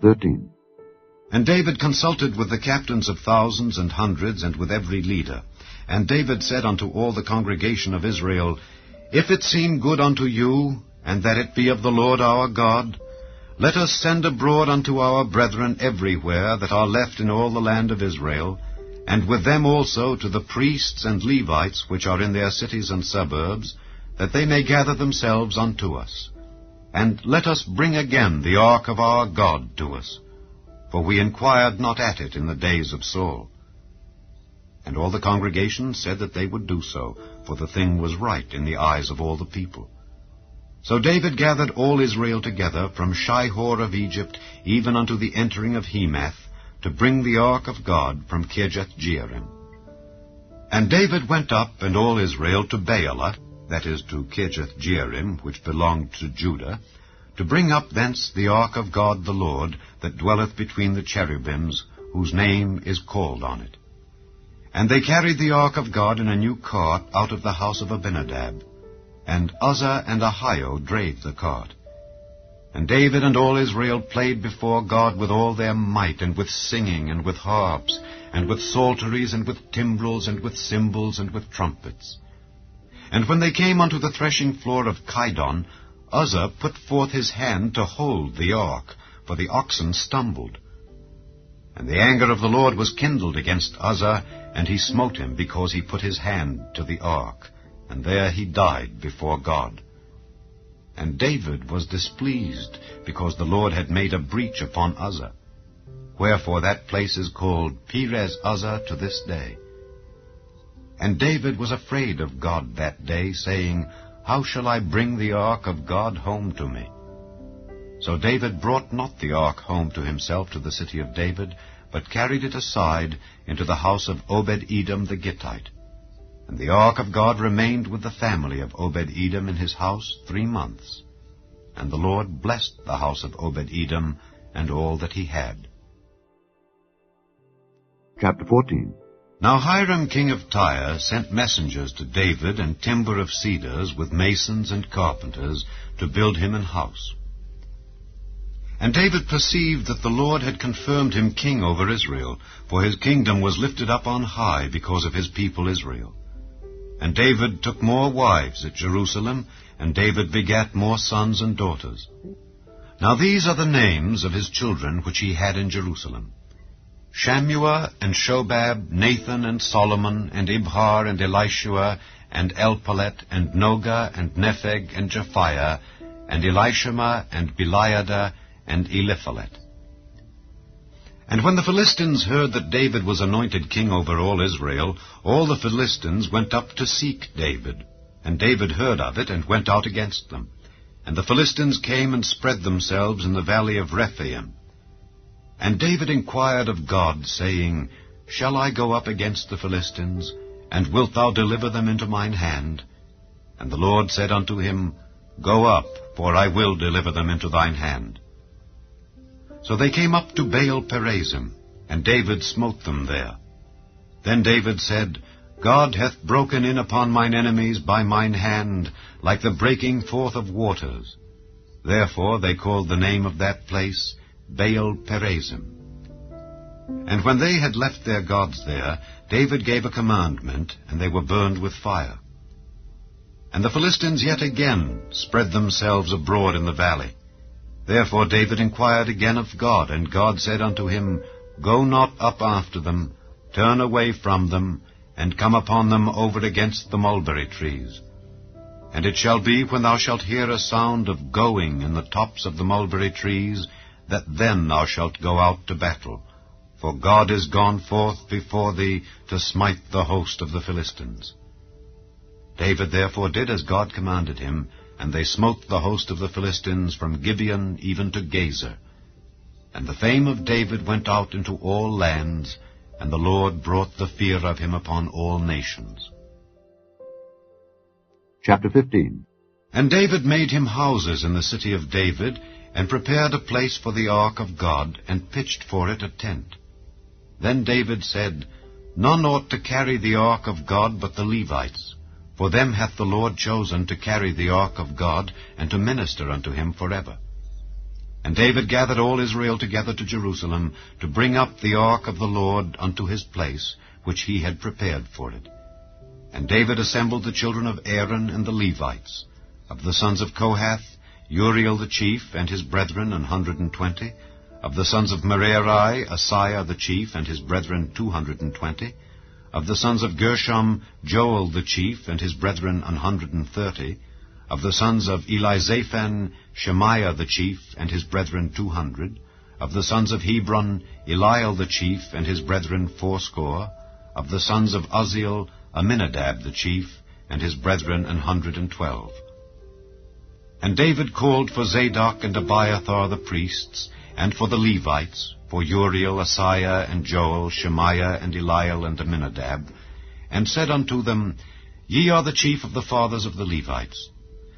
13. And David consulted with the captains of thousands and hundreds, and with every leader. And David said unto all the congregation of Israel, If it seem good unto you, and that it be of the Lord our God, let us send abroad unto our brethren everywhere that are left in all the land of Israel, and with them also to the priests and Levites which are in their cities and suburbs, that they may gather themselves unto us. And let us bring again the ark of our God to us, for we inquired not at it in the days of Saul. And all the congregation said that they would do so, for the thing was right in the eyes of all the people. So David gathered all Israel together from Shihor of Egypt even unto the entering of Hemath, to bring the ark of God from Kirjath-jearim. And David went up, and all Israel, to Baalah, that is, to Kirjath-jearim, which belonged to Judah, to bring up thence the ark of God the Lord, that dwelleth between the cherubims, whose name is called on it. And they carried the ark of God in a new cart out of the house of Abinadab, and Uzzah and Ahio drave the cart. And David and all Israel played before God with all their might, and with singing, and with harps, and with psalteries, and with timbrels, and with cymbals, and with trumpets. And when they came unto the threshing floor of Chidon, Uzzah put forth his hand to hold the ark, for the oxen stumbled. And the anger of the Lord was kindled against Uzzah, and he smote him, because he put his hand to the ark, and there he died before God. And David was displeased, because the Lord had made a breach upon Uzzah. Wherefore that place is called Perez Uzzah to this day. And David was afraid of God that day, saying, How shall I bring the ark of God home to me? So David brought not the ark home to himself to the city of David, but carried it aside into the house of Obed-Edom the Gittite. And the ark of God remained with the family of Obed-Edom in his house 3 months. And the Lord blessed the house of Obed-Edom and all that he had. Chapter 14. Now Hiram king of Tyre sent messengers to David and timber of cedars with masons and carpenters to build him an house. And David perceived that the Lord had confirmed him king over Israel, for his kingdom was lifted up on high because of his people Israel. And David took more wives at Jerusalem, and David begat more sons and daughters. Now these are the names of his children which he had in Jerusalem: Shammua, and Shobab, Nathan, and Solomon, and Ibhar, and Elishua, and Elpalet, and Noga, and Nepheg, and Japhiah, and Elishama, and Beliada, and Eliphalet. And when the Philistines heard that David was anointed king over all Israel, all the Philistines went up to seek David. And David heard of it, and went out against them. And the Philistines came and spread themselves in the valley of Rephaim. And David inquired of God, saying, Shall I go up against the Philistines, and wilt thou deliver them into mine hand? And the Lord said unto him, Go up, for I will deliver them into thine hand. So they came up to Baal-perazim, and David smote them there. Then David said, God hath broken in upon mine enemies by mine hand, like the breaking forth of waters. Therefore they called the name of that place Baal-perazim. And when they had left their gods there, David gave a commandment, and they were burned with fire. And the Philistines yet again spread themselves abroad in the valley. Therefore David inquired again of God, and God said unto him, Go not up after them, turn away from them, and come upon them over against the mulberry trees. And it shall be, when thou shalt hear a sound of going in the tops of the mulberry trees, that then thou shalt go out to battle. For God is gone forth before thee to smite the host of the Philistines. David therefore did as God commanded him, and they smote the host of the Philistines from Gibeon even to Gazer. And the fame of David went out into all lands, and the Lord brought the fear of him upon all nations. Chapter 15. And David made him houses in the city of David, and prepared a place for the ark of God, and pitched for it a tent. Then David said, None ought to carry the ark of God but the Levites. For them hath the Lord chosen to carry the ark of God, and to minister unto him forever. And David gathered all Israel together to Jerusalem to bring up the ark of the Lord unto his place, which he had prepared for it. And David assembled the children of Aaron and the Levites. Of the sons of Kohath, Uriel the chief and his brethren 120. Of the sons of Merari, Asaiah the chief and his brethren 220. Of the sons of Gershom, Joel the chief and his brethren 130. Of the sons of Elizaphan, Shemaiah the chief and his brethren 200. Of the sons of Hebron, Eliel the chief and his brethren 80. Of the sons of Uzziel, Aminadab the chief and his brethren 112. And David called for Zadok and Abiathar the priests, and for the Levites, for Uriel, Asaiah, and Joel, Shemaiah, and Eliel, and Aminadab, and said unto them, Ye are the chief of the fathers of the Levites.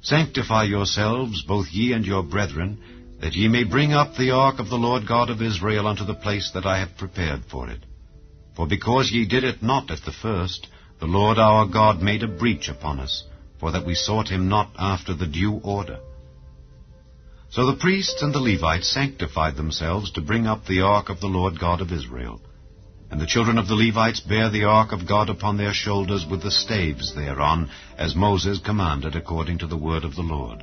Sanctify yourselves, both ye and your brethren, that ye may bring up the ark of the Lord God of Israel unto the place that I have prepared for it. For because ye did it not at the first, the Lord our God made a breach upon us, for that we sought him not after the due order. So the priests and the Levites sanctified themselves to bring up the ark of the Lord God of Israel. And the children of the Levites bare the ark of God upon their shoulders with the staves thereon, as Moses commanded according to the word of the Lord.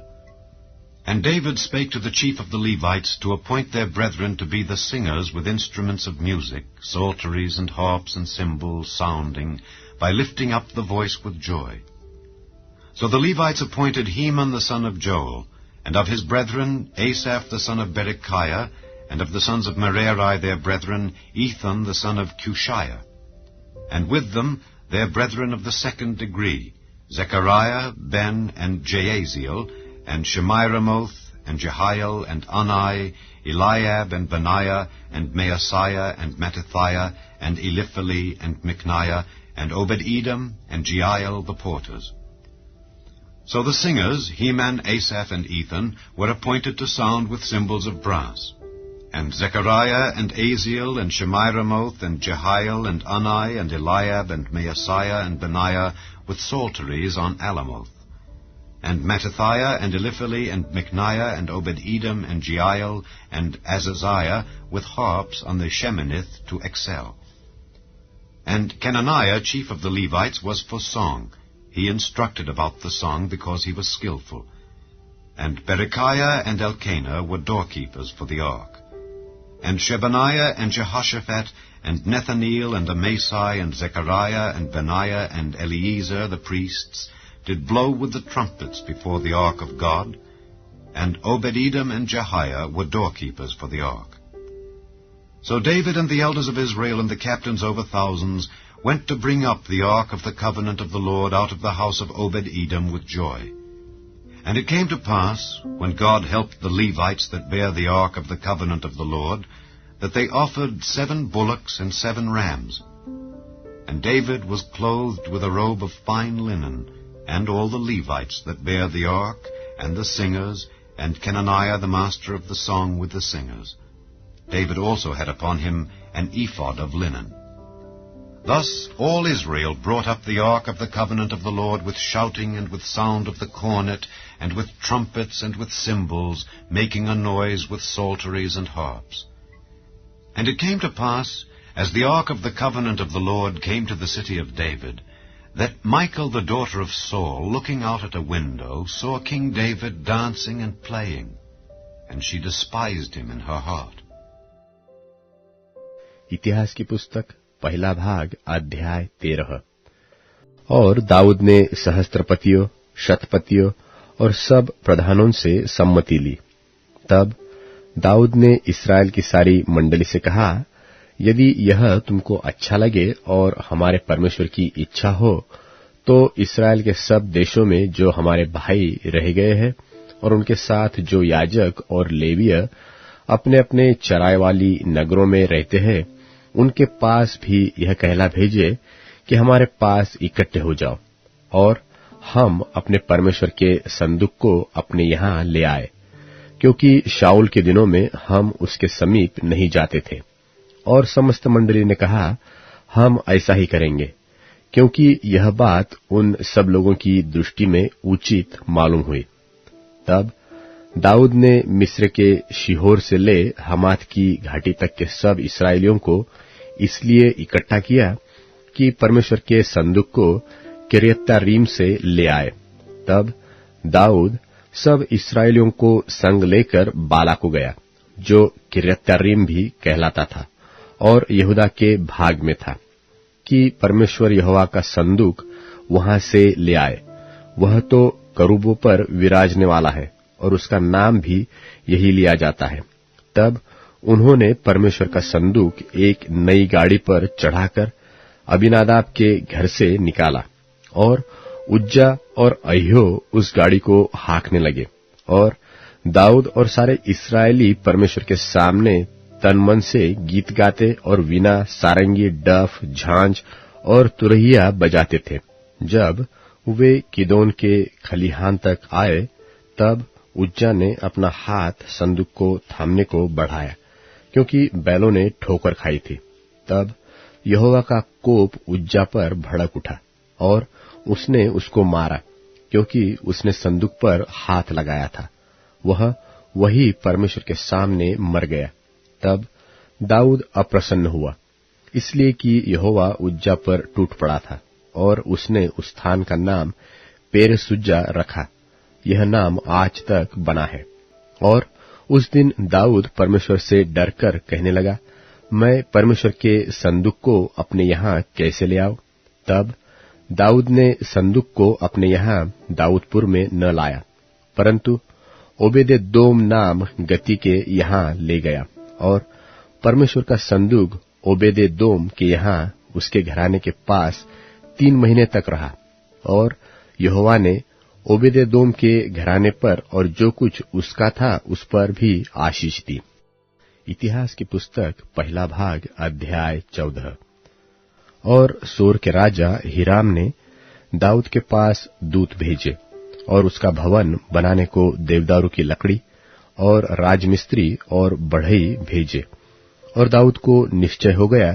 And David spake to the chief of the Levites to appoint their brethren to be the singers with instruments of music, psalteries and harps and cymbals sounding, by lifting up the voice with joy. So the Levites appointed Heman the son of Joel, and of his brethren Asaph the son of Berechiah, and of the sons of Merari their brethren Ethan the son of Cushiah. And with them their brethren of the second degree, Zechariah, Ben, and Jaaziel, and Shemiramoth, and Jehiel, and Anai, Eliab, and Benaiah, and Maaseiah, and Mattithiah, and Eliphali, and Micniah, and Obed-Edom, and Jeiel the porters. So the singers, Heman, Asaph, and Ethan, were appointed to sound with cymbals of brass. And Zechariah, and Aziel, and Shemiramoth, and Jehiel, and Anai, and Eliab, and Maaseiah, and Benaiah, with psalteries on Alamoth. And Mattithiah, and Eliphali, and Micniah, and Obed-Edom, and Jeiel, and Azaziah, with harps on the Sheminith to excel. And Kenaniah, chief of the Levites, was for song. He instructed about the song because he was skillful. And Berechiah and Elkanah were doorkeepers for the ark. And Shebaniah and Jehoshaphat and Nethaneel and Amasai and Zechariah and Benaiah and Eliezer the priests did blow with the trumpets before the ark of God. And Obed-Edom and Jehiah were doorkeepers for the ark. So David and the elders of Israel and the captains over thousands went to bring up the ark of the covenant of the Lord out of the house of Obed-Edom with joy. And it came to pass, when God helped the Levites that bare the ark of the covenant of the Lord, that they offered 7 bullocks and 7 rams. And David was clothed with a robe of fine linen, and all the Levites that bare the ark, and the singers, and Kenaniah the master of the song with the singers. David also had upon him an ephod of linen. Thus all Israel brought up the ark of the covenant of the Lord with shouting and with sound of the cornet, and with trumpets and with cymbals, making a noise with psalteries and harps. And it came to pass, as the ark of the covenant of the Lord came to the city of David, that Michal the daughter of Saul, looking out at a window, saw King David dancing and playing, and she despised him in her heart. इतिहास की पुस्तक पहला भाग अध्याय 13। और दाऊद ने सहस्त्रपतियों, शतपतियों और सब प्रधानों से सम्मति ली। तब दाऊद ने इस्राएल की सारी मंडली से कहा, यदि यह तुमको अच्छा लगे और हमारे परमेश्वर की इच्छा हो, तो इस्राएल के सब देशों में जो हमारे भाई रह गए हैं और उनके साथ जो याजक और लेवीय अपने अपने चराई वाली नगरों में रहते हैं, उनके पास भी यह कहला भेजे कि हमारे पास इकट्ठे हो जाओ और हम अपने परमेश्वर के संदूक को अपने यहां ले आए, क्योंकि शाऊल के दिनों में हम उसके समीप नहीं जाते थे। और समस्त मंडली ने कहा, हम ऐसा ही करेंगे, क्योंकि यह बात उन सब लोगों की दृष्टि में उचित मालूम हुई। तब दाऊद ने मिस्र के शिहोर से ले हमात की घाटी तक के सब इस्राएलियों को इसलिए इकट्ठा किया कि परमेश्वर के संदूक को किर्यत्यारीम से ले आए। तब दाऊद सब इस्राएलियों को संग लेकर बाला को गया, जो किर्यत्यारीम भी कहलाता था और यहूदा के भाग में था, कि परमेश्वर यहोवा का संदूक वहां से ले आए। वह तो करूबों पर विराजने वाला है और उसका नाम भी यही लिया जाता है। तब उन्होंने परमेश्वर का संदूक एक नई गाड़ी पर चढ़ाकर अबीनादाब के घर से निकाला और उज्जा और अह्यो उस गाड़ी को हाँकने लगे। और दाऊद और सारे इस्राएली परमेश्वर के सामने तन मन से गीत गाते और वीणा, सारंगी, डफ, झांझ और तुरहिया बजाते थे। जब वे किदोन के खलिहान तक आए, तब उज्जा ने अपना हाथ संदूक को थामने को बढ़ाया, क्योंकि बैलों ने ठोकर खाई थी। तब यहोवा का कोप उज्जा पर भड़क उठा और उसने उसको मारा, क्योंकि उसने संदूक पर हाथ लगाया था। वह वही परमेश्वर के सामने मर गया। तब दाऊद अप्रसन्न हुआ, इसलिए कि यहोवा उज्जा पर टूट पड़ा था, और उसने उस स्थान का नाम पेरेसुज्जा रखा। यह नाम आज तक बना है। और उस दिन दाऊद परमेश्वर से डरकर कहने लगा, मैं परमेश्वर के संदूक को अपने यहाँ कैसे ले आऊं? तब दाऊद ने संदूक को अपने यहाँ दाऊदपुर में न लाया, परंतु ओबेदेदोम नाम गती के यहाँ ले गया। और परमेश्वर का संदूक ओबेदेदोम के यहाँ उसके घराने के पास 3 महीने तक रहा। और यहोवा ने ओबेदेदोम के घराने पर और जो कुछ उसका था उस पर भी आशीष दी। इतिहास की पुस्तक 1 भाग अध्याय 14। और सोर के राजा हिराम ने दाऊद के पास दूत भेजे और उसका भवन बनाने को देवदारू की लकड़ी और राजमिस्त्री और बढ़ई भेजे। और दाऊद को निश्चय हो गया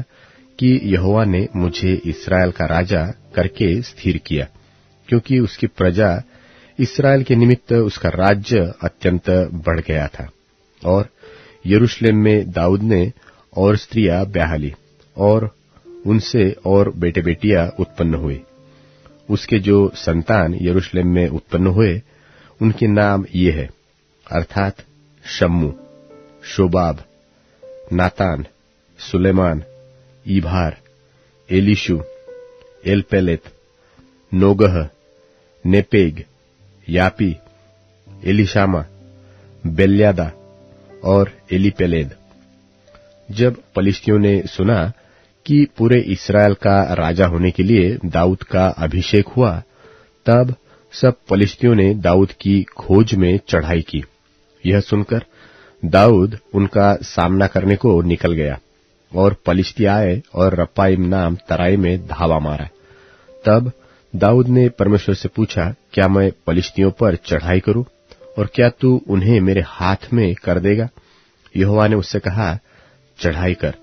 कि यहोवा ने मुझे इस्राएल का राजा करके स्थिर किया, क्योंकि उसकी प्रजा इस्राएल के निमित्त उसका राज्य अत्यंत बढ़ गया था। और यरूशलेम में दाऊद ने और स्त्रियां ब्याह ली और उनसे और बेटे बेटियां उत्पन्न हुए। उसके जो संतान यरूशलेम में उत्पन्न हुए, उनके नाम ये है, अर्थात शम्मू, शोबाब, नातान, सुलेमान, ईभार, एलीशु, एलपेलेत, नोगह, नेपेग, यापी, एलिशामा, बेल्यादा और एलीपेलेद। जब पलिश्तियों ने सुना कि पूरे इस्राएल का राजा होने के लिए दाऊद का अभिषेक हुआ, तब सब पलिश्तियों ने दाऊद की खोज में चढ़ाई की। यह सुनकर दाऊद उनका सामना करने को निकल गया और पलिश्ती आए और रपाइम नाम तराई में धावा मारा। तब दाऊद ने परमेश्वर से पूछा, क्या मैं पलिश्तियों पर चढ़ाई करूं और क्या तू उन्हें मेरे हाथ में कर देगा? यहोवा ने उससे कहा, चढ़ाई कर,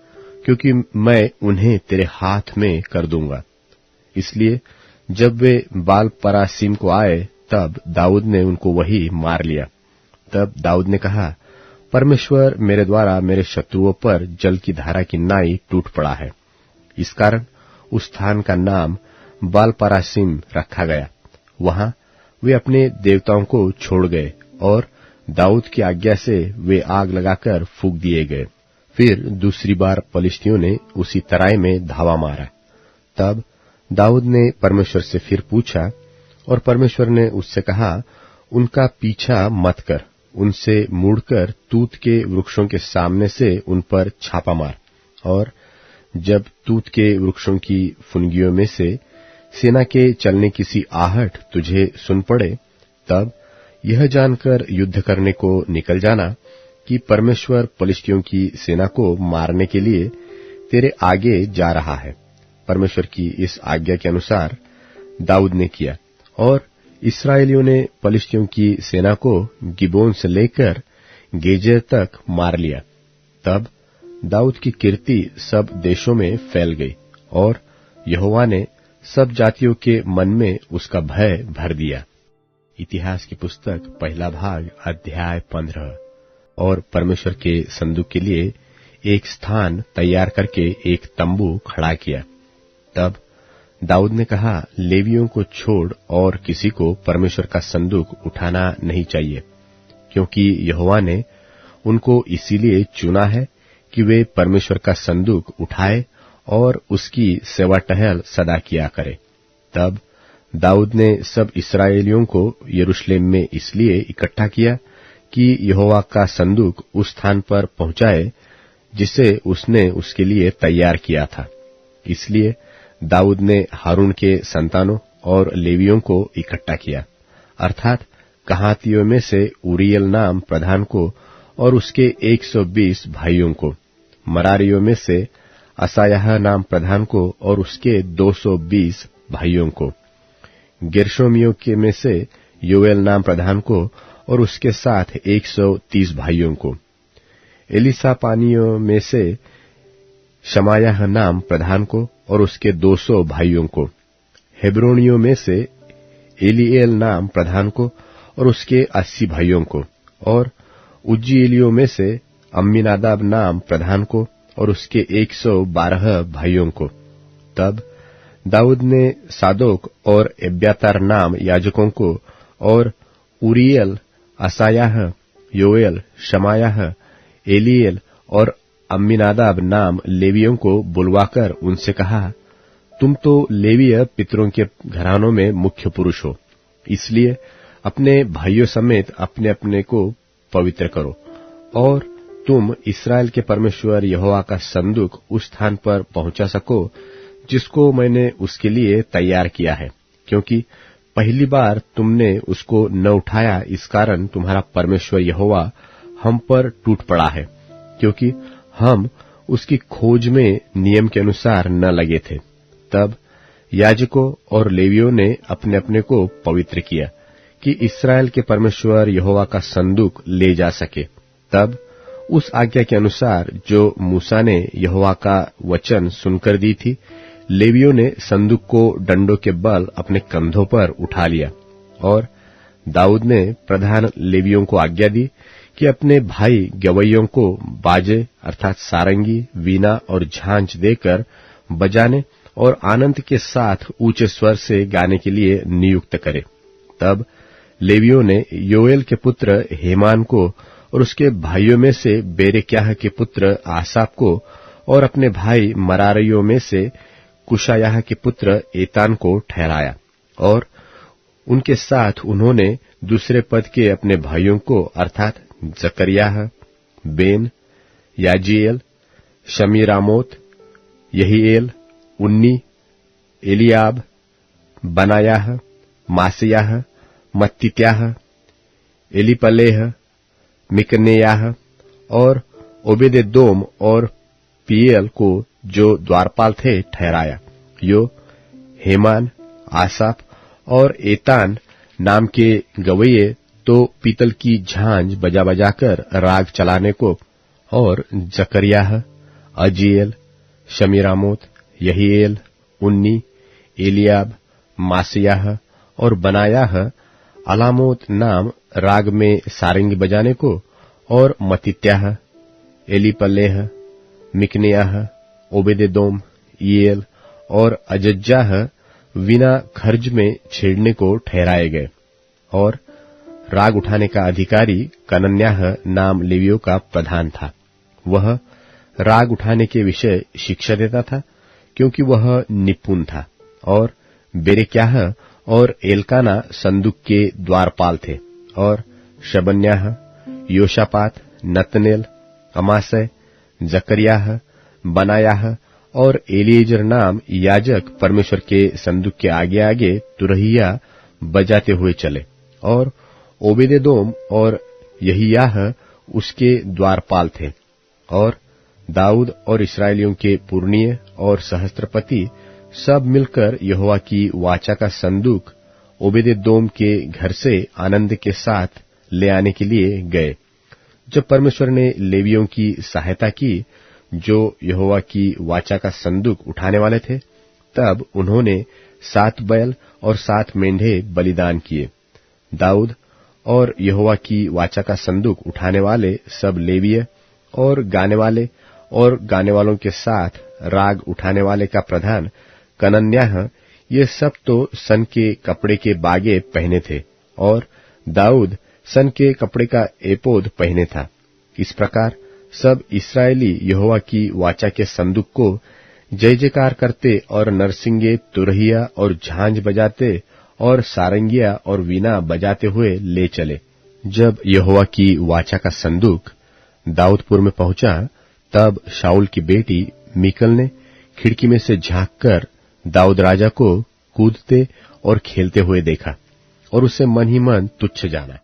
क्योंकि मैं उन्हें तेरे हाथ में कर दूंगा। इसलिए जब वे बाल परासीम को आए, तब दाऊद ने उनको वही मार लिया। तब दाऊद ने कहा, परमेश्वर मेरे द्वारा मेरे शत्रुओं पर जल की धारा की नाई टूट पड़ा है। इस कारण उस स्थान का नाम बाल परासीम रखा गया। वहां वे अपने देवताओं को छोड़ गए और दाऊद की आज्ञा से वे आग लगाकर फूंक दिए गए। फिर दूसरी बार पलिश्तियों ने उसी तराई में धावा मारा। तब दाऊद ने परमेश्वर से फिर पूछा और परमेश्वर ने उससे कहा, उनका पीछा मत कर, उनसे मुड़कर तूत के वृक्षों के सामने से उन पर छापा मार। और जब तूत के वृक्षों की फुनगियों में से सेना के चलने की सी आहट तुझे सुन पड़े, तब यह जानकर युद्ध करने को निकल जाना कि परमेश्वर पलिश्तियों की सेना को मारने के लिए तेरे आगे जा रहा है। परमेश्वर की इस आज्ञा के अनुसार दाऊद ने किया और इस्राएलियों ने पलिश्तियों की सेना को गिबोन से लेकर गेजेर तक मार लिया। तब दाऊद की कीर्ति सब देशों में फैल गई और यहोवा ने सब जातियों के मन में उसका भय भर दिया। इतिहास की पुस्तक पहला भाग अध्याय 15। और परमेश्वर के संदूक के लिए एक स्थान तैयार करके एक तंबू खड़ा किया। तब दाऊद ने कहा, लेवियों को छोड़ और किसी को परमेश्वर का संदूक उठाना नहीं चाहिए, क्योंकि यहोवा ने उनको इसीलिए चुना है कि वे परमेश्वर का संदूक उठाए और उसकी सेवा टहल सदा किया करे। तब दाऊद ने सब इस्राएलियों को यरूशलेम में इसलिए इकट्ठा किया कि यहोवा का संदूक उस स्थान पर पहुंचाए जिसे उसने उसके लिए तैयार किया था। इसलिए दाऊद ने हारून के संतानों और लेवियों को इकट्ठा किया, अर्थात कहातियों में से उरियल नाम प्रधान को और उसके 120 भाइयों को, मरारियों में से असायाह नाम प्रधान को और उसके 220 भाइयों को, गेर्शोमियों के में से योएल नाम प्रधान को और उसके साथ 130 भाइयों को, एलिसापानियों में से शमायाह नाम प्रधान को और उसके 200 भाइयों को, हेब्रोनियों में से एलीएल नाम प्रधान को और उसके 80 भाइयों को, और उज्जीएलियों में से अम्मीनादाब नाम प्रधान को और उसके 112 भाइयों को। तब दाऊद ने सादोक और एब्यातार नाम याजकों को और उरियल, असायाह, योएल, शमायाह, एलीएल और अम्मीनादाब नाम लेवियों को बुलवाकर उनसे कहा, तुम तो लेवीय पितरों के घरानों में मुख्य पुरुष हो, इसलिए अपने भाइयों समेत अपने अपने को पवित्र करो, और तुम इस्राएल के परमेश्वर यहोवा का संदूक उस स्थान पर पहुंचा सको जिसको मैंने उसके लिए तैयार किया है, क्योंकि पहली बार तुमने उसको न उठाया, इस कारण तुम्हारा परमेश्वर यहोवा हम पर टूट पड़ा है, क्योंकि हम उसकी खोज में नियम के अनुसार न लगे थे। तब याजकों और लेवियों ने अपने अपने को पवित्र किया कि इस्राएल के परमेश्वर यहोवा का संदूक ले जा सके। तब उस आज्ञा के अनुसार जो मूसा ने यहोवा का वचन सुनकर दी थी, लेवियों ने संदूक को डंडों के बल अपने कंधों पर उठा लिया, और दाऊद ने प्रधान लेवियों को आज्ञा दी कि अपने भाई गवैयों को बाजे अर्थात सारंगी, वीणा और झांझ देकर बजाने और आनंद के साथ ऊंचे स्वर से गाने के लिए नियुक्त करे। तब लेवियों ने योएल के पुत्र हेमान को और उसके भाइयों में से बेरेक्याह के पुत्र आसाप को और अपने भाई मरारियों में से कुशायाह के पुत्र एतान को ठहराया, और उनके साथ उन्होंने दूसरे पद के अपने भाइयों को अर्थात जकरियाह, बेन, याजीएल, शमीरामोत, यहीएल, उन्नी, एलियाब, बनायाह, मासियाह, मत्तित्याह, एलीपलेह, मिकनेयाह और ओबेदेदोम और पीएल को जो द्वारपाल थे ठहराया। यो हेमान, आसाप और एतान नाम के गवैये तो पीतल की झांझ बजा बजाकर राग चलाने को, और जकरियाह, अजीएल, शमीरामोत, यहीएल, उन्नी, एलियाब, मासियाह और बनायाह अलामोत नाम राग में सारंगी बजाने को, और मत्तित्याह, एलीपलेह, मिकनेयाह, ओबेदेदोम, ईएल और अजज्जाह वीणा खर्ज में छेड़ने को ठहराए गए। और राग उठाने का अधिकारी कनन्याह नाम लेवियों का प्रधान था। वह राग उठाने के विषय शिक्षा देता था, क्योंकि वह निपुण था। और बेरेक्याह और एल्काना संदूक के द्वारपाल थे, और शबन्याह, योशापात, नतनेल, अमासय, जकरियाह, बनायाह और एलीएजर नाम याजक परमेश्वर के संदूक के आगे आगे तुरहिया बजाते हुए चले, और ओबेदेदोम और यहियाह उसके द्वारपाल थे। और दाऊद और इस्राएलियों के पुरनिये और सहस्त्रपति सब मिलकर यहोवा की वाचा का संदूक ओबेदेदोम के घर से आनंद के साथ ले आने के लिए गए। जब परमेश्वर ने लेवियों की सहायता की जो यहोवा की वाचा का संदूक उठाने वाले थे, तब उन्होंने 7 बैल और 7 मेंढे बलिदान किए। दाऊद और यहोवा की वाचा का संदूक उठाने वाले सब लेवीय और गाने वालों के साथ राग उठाने वाले का प्रधान कनन्याह, ये सब तो सन के कपड़े के बागे पहने थे और दाऊद सन के कपड़े का एपोद पहने था। इस प्रकार सब इस्राएली यहोवा की वाचा के संदूक को जय जयकार करते और नरसिंगे, तुरहिया और झांझ बजाते और सारंगिया और वीणा बजाते हुए ले चले। जब यहोवा की वाचा का संदूक दाऊदपुर में पहुंचा, तब शाऊल की बेटी मीकल ने खिड़की में से झांककर दाऊद राजा को कूदते और खेलते हुए देखा और उसे मन ही मन तुच्छ जाना।